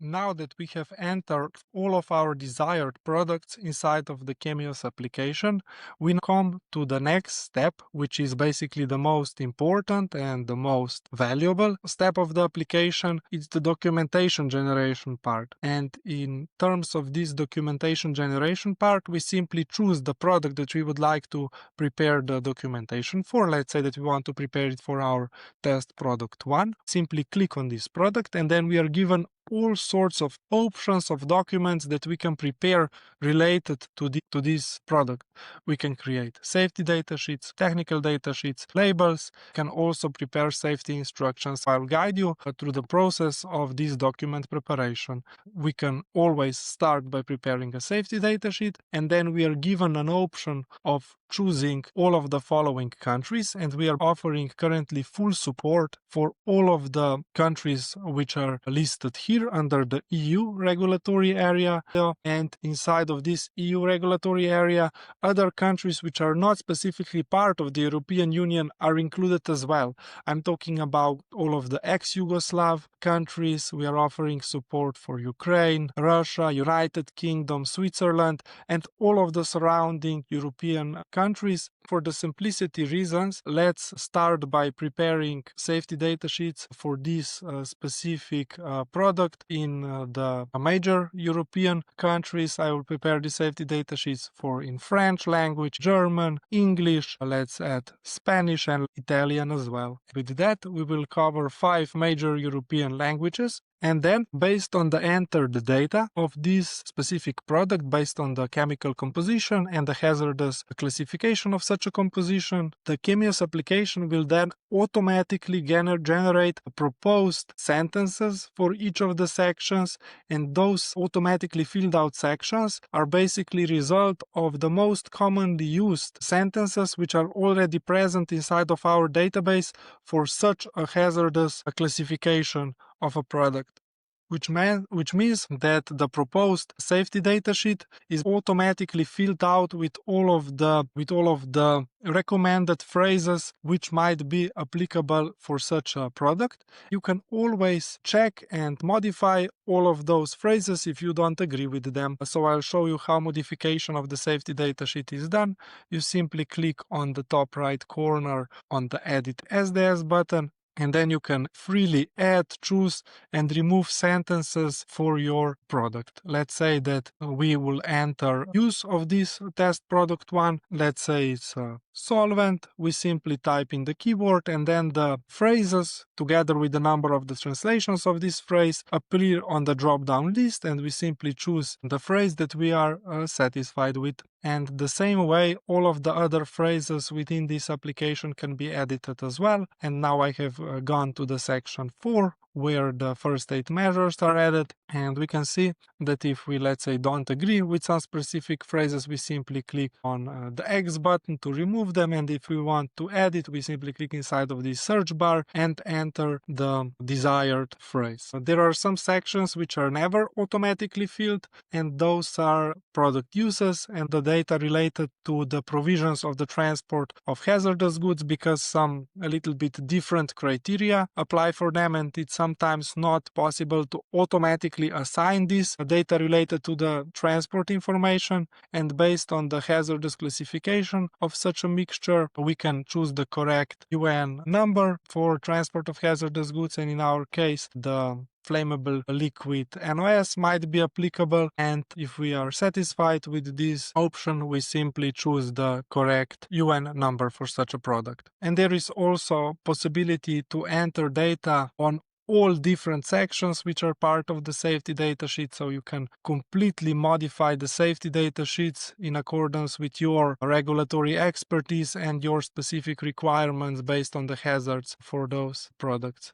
Now that we have entered all of our desired products inside of the Chemios application, we come to the next step, which is basically the most important and the most valuable step of the application. It's the documentation generation part. And in terms of this documentation generation part, we simply choose the product that we would like to prepare the documentation for. Let's say that we want to prepare it for our test product 1. Simply click on this product, and then we are given all sorts of options of documents that we can prepare related to this product. We can create safety data sheets, technical data sheets, labels, can also prepare safety instructions. I'll guide you through the process of this document preparation. We can always start by preparing a safety data sheet, and then we are given an option of choosing all of the following countries, and we are offering currently full support for all of the countries which are listed here under the EU regulatory area, and inside of this EU regulatory area, other countries which are not specifically part of the European Union are included as well. I'm talking about all of the ex-Yugoslav countries. We are offering support for Ukraine, Russia, United Kingdom, Switzerland, and all of the surrounding European countries. For the simplicity reasons, let's start by preparing safety data sheets for this specific product in the major European countries. I will prepare the safety data sheets for in French language, German, English, let's add Spanish and Italian as well. With that, we will cover 5 major European languages. And then, based on the entered data of this specific product, based on the chemical composition and the hazardous classification of such a composition, the Chemios application will then automatically generate proposed sentences for each of the sections, and those automatically filled out sections are basically result of the most commonly used sentences which are already present inside of our database for such a hazardous classification of a product, which means that the proposed safety data sheet is automatically filled out with all of the recommended phrases which might be applicable for such a product. You can always check and modify all of those phrases if you don't agree with them. So I'll show you how modification of the safety data sheet is done. You simply click on the top right corner on the Edit SDS button, and then you can freely add, choose, and remove sentences for your product. Let's say that we will enter use of this test product 1. Let's say it's a solvent. We simply type in the keyword, and then the phrases together with the number of the translations of this phrase appear on the drop-down list, and we simply choose the phrase that we are satisfied with. And the same way, all of the other phrases within this application can be edited as well. And now I have gone to the section 4, where the first 8 measures are added, and we can see that if we, let's say, don't agree with some specific phrases, we simply click on the X button to remove them, and if we want to edit, we simply click inside of the search bar and enter the desired phrase. So there are some sections which are never automatically filled, and those are product uses and the data related to the provisions of the transport of hazardous goods, because some a little bit different criteria apply for them, and it's sometimes not possible to automatically assign this data related to the transport information, and based on the hazardous classification of such a mixture, we can choose the correct UN number for transport of hazardous goods, and in our case, the flammable liquid NOS might be applicable, and if we are satisfied with this option, we simply choose the correct UN number for such a product. And there is also possibility to enter data on all different sections which are part of the safety data sheet, so you can completely modify the safety data sheets in accordance with your regulatory expertise and your specific requirements based on the hazards for those products.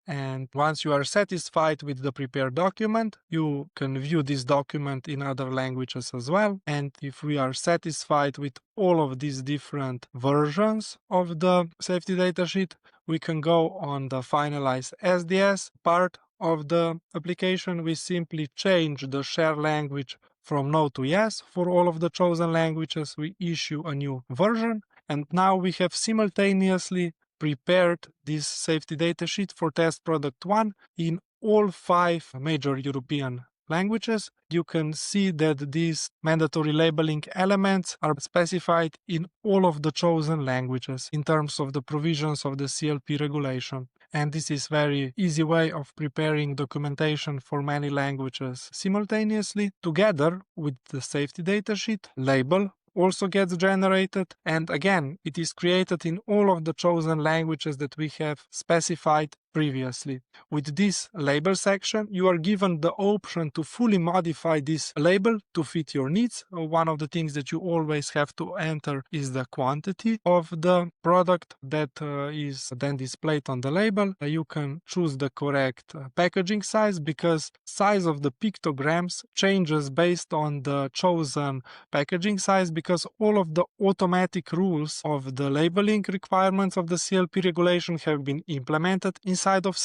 And once you are satisfied with the prepared document, you can view this document in other languages as well. And if we are satisfied with all of these different versions of the safety data sheet, we can go on the Finalize SDS part of the application. We simply change the share language from no to yes for all of the chosen languages. We issue a new version, and now we have simultaneously prepared this safety data sheet for test product 1 in all 5 major European languages. You can see that these mandatory labeling elements are specified in all of the chosen languages in terms of the provisions of the CLP regulation. And this is very easy way of preparing documentation for many languages simultaneously. Together with the safety datasheet, label also gets generated, and again it is created in all of the chosen languages that we have specified previously. With this label section, you are given the option to fully modify this label to fit your needs. One of the things that you always have to enter is the quantity of the product that is then displayed on the label. You can choose the correct packaging size, because size of the pictograms changes based on the chosen packaging size, because all of the automatic rules of the labeling requirements of the CLP regulation have been implemented inside of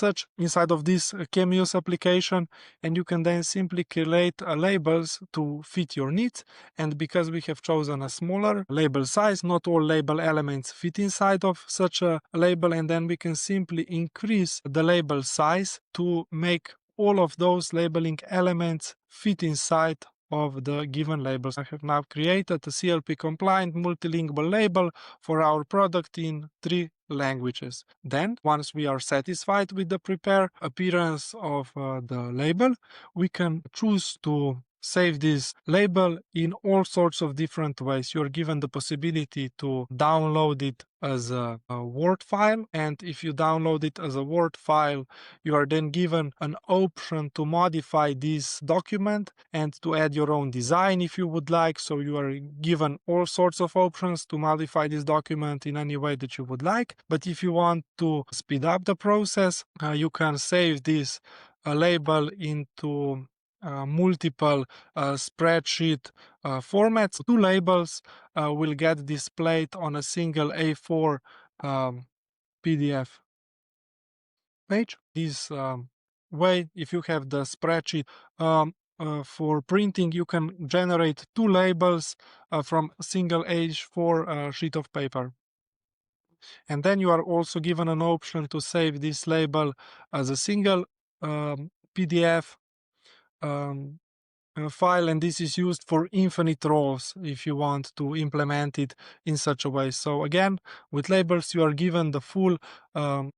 this ChemUse application, and you can then simply create labels to fit your needs. And because we have chosen a smaller label size, not all label elements fit inside of such a label, and then we can simply increase the label size to make all of those labeling elements fit inside of the given labels. I have now created a CLP compliant multilingual label for our product in 3 languages. Then, once we are satisfied with the prepared appearance of the label, we can choose to save this label in all sorts of different ways. You're given the possibility to download it as a Word file, and if you download it as a Word file, you are then given an option to modify this document and to add your own design if you would like. So you are given all sorts of options to modify this document in any way that you would like. But if you want to speed up the process, you can save this label into multiple spreadsheet formats. 2 labels will get displayed on a single A4 PDF page. This way, if you have the spreadsheet for printing, you can generate 2 labels from a single A4 sheet of paper. And then you are also given an option to save this label as a single PDF file, and this is used for infinite rows if you want to implement it in such a way. So again, with labels, you are given the full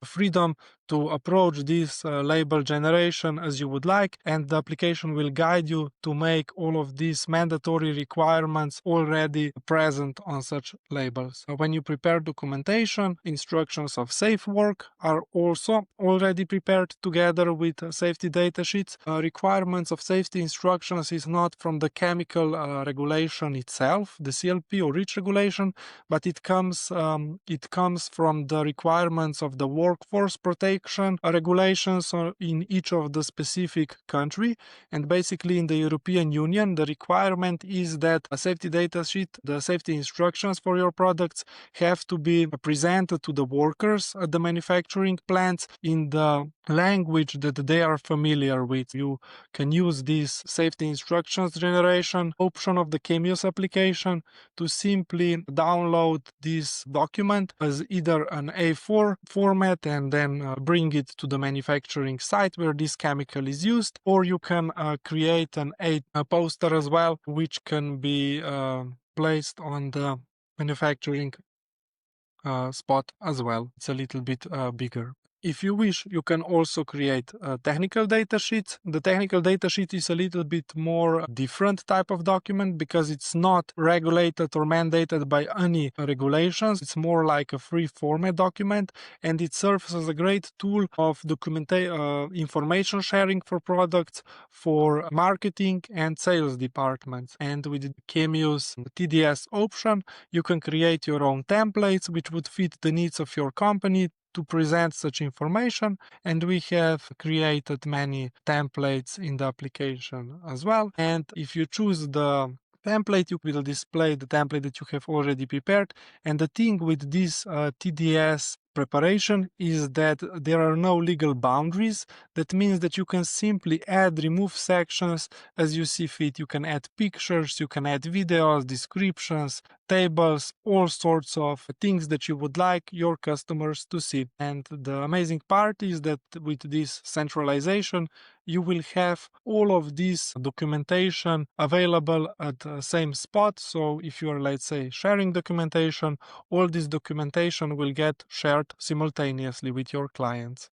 freedom to approach this label generation as you would like, and the application will guide you to make all of these mandatory requirements already present on such labels. When you prepare documentation, instructions of safe work are also already prepared together with safety datasheets. Requirements of safety instructions is not from the chemical regulation itself, the CLP or REACH regulation, but it comes from the requirements of the workforce protection regulations in each of the specific country. And basically in the European Union, the requirement is that a safety datasheet, the safety instructions for your products, have to be presented to the workers at the manufacturing plants in the language that they are familiar with. You can use this safety instructions generation option of the ChemUse application to simply download this document as either an A4 format and then bring it to the manufacturing site where this chemical is used, or you can create a poster as well, which can be placed on the manufacturing spot as well. It's a little bit bigger. If you wish, you can also create technical data sheets. The technical data sheet is a little bit more different type of document because it's not regulated or mandated by any regulations. It's more like a free format document, and it serves as a great tool of information sharing for products, for marketing and sales departments. And with the ChemUse TDS option, you can create your own templates which would fit the needs of your company to present such information, and we have created many templates in the application as well. And if you choose the template, you will display the template that you have already prepared. And the thing with this TDS preparation is that there are no legal boundaries. That means that you can simply add, remove sections as you see fit. You can add pictures, you can add videos, descriptions, tables, all sorts of things that you would like your customers to see. And the amazing part is that with this centralization, you will have all of this documentation available at the same spot. So if you are, let's say, sharing documentation, all this documentation will get shared simultaneously with your clients.